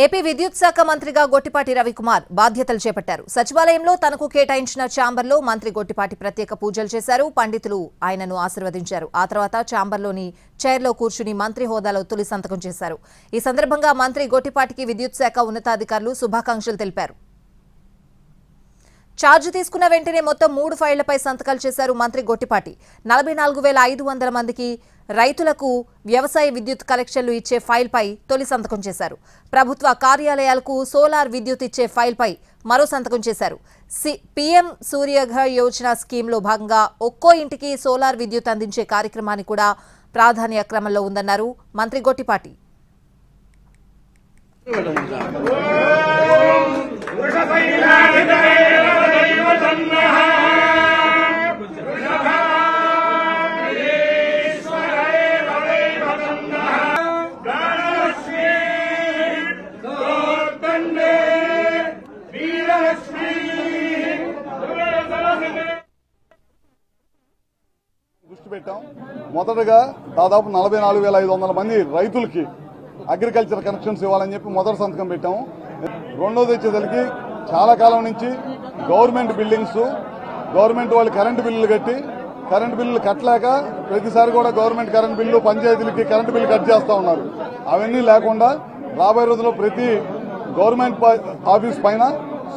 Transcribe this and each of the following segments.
AP విద్యుత్ శాఖ మంత్రిగా గొట్టిపాటి రవికుమార్ బాధ్యతలు చేపట్టారు. సచివాలయంలో తనకు కేటాయించిన ఛాంబర్లో మంత్రి గొట్టిపాటి ప్రత్యేక పూజలు చేశారు. పండితులు ఆయనను ఆశీర్వదించారు. ఆ తర్వాత ఛాంబర్లోని చైర్లో కూర్చుని మంత్రి హోదాలో తొలి సంతకం చేశారు. ఈ సందర్భంగా మంత్రి గొట్టిపాటికి విద్యుత్ శాఖ ఉన్నతాధికారులు శుభాకాంక్షలు తెలిపారు. ఛార్జ్ తీసుకున్న వెంటనే మొత్తం 3 ఫైళ్లపై సంతకాలు చేశారు మంత్రి గొట్టిపాటి. 44,500 మందికి రైతులకు వ్యవసాయ విద్యుత్ కనెక్షన్లు ఇచ్చే ఫైల్పై తొలి సంతకం చేశారు. ప్రభుత్వ కార్యాలయాలకు సోలార్ విద్యుత్ ఇచ్చే ఫైల్పై మరో సంతకం చేశారు. పీఎం సూర్యఘర్ యోజన స్కీమ్లో భాగంగా ఒక్కో ఇంటికి సోలార్ విద్యుత్ అందించే కార్యక్రమాన్ని కూడా ప్రాధాన్య క్రమంలో ఉందన్నారు మంత్రి గొట్టిపాటి. దృష్టి పెట్టాం. మొదటగా దాదాపు 44,500 మంది రైతులకి అగ్రికల్చర్ కనెక్షన్స్ ఇవ్వాలని చెప్పి మొదటి సంతకం పెట్టాము. రెండోది వచ్చేసరికి చాలా కాలం నుంచి గవర్నమెంట్ బిల్డింగ్స్, గవర్నమెంట్ వాళ్ళు కరెంటు బిల్లులు కట్టి కరెంటు బిల్లులు కట్టలేక ప్రతిసారి కూడా గవర్నమెంట్ కరెంటు బిల్లు పంచాయతీలకి కరెంటు బిల్లు కట్ చేస్తూ ఉన్నారు. అవన్నీ లేకుండా రాబోయే రోజుల్లో ప్రతి గవర్నమెంట్ ఆఫీస్ పైన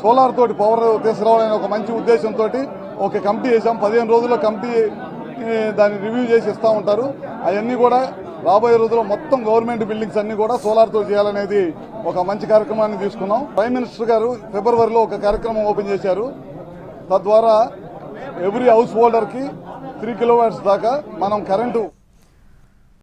సోలార్ తోటి పవర్ తీసుకురావాలనే ఒక మంచి ఉద్దేశంతో ఒక కమిటీ వేసాం. 15 రోజుల్లో కమిటీ దాన్ని రివ్యూ చేసి ఇస్తూ ఉంటారు. అవన్నీ కూడా రాబోయే రోజుల్లో మొత్తం గవర్నమెంట్ బిల్డింగ్స్ అన్ని కూడా సోలార్తో చేయాలనేది ఒక మంచి కార్యక్రమాన్ని తీసుకున్నాం. ప్రైమ్ మినిస్టర్ గారు ఫిబ్రవరిలో ఒక కార్యక్రమం ఓపెన్ చేశారు. తద్వారా ఎవ్రీ హౌస్ హోల్డర్ కి 3 కిలోవాట్స్ దాకా మనం కరెంటు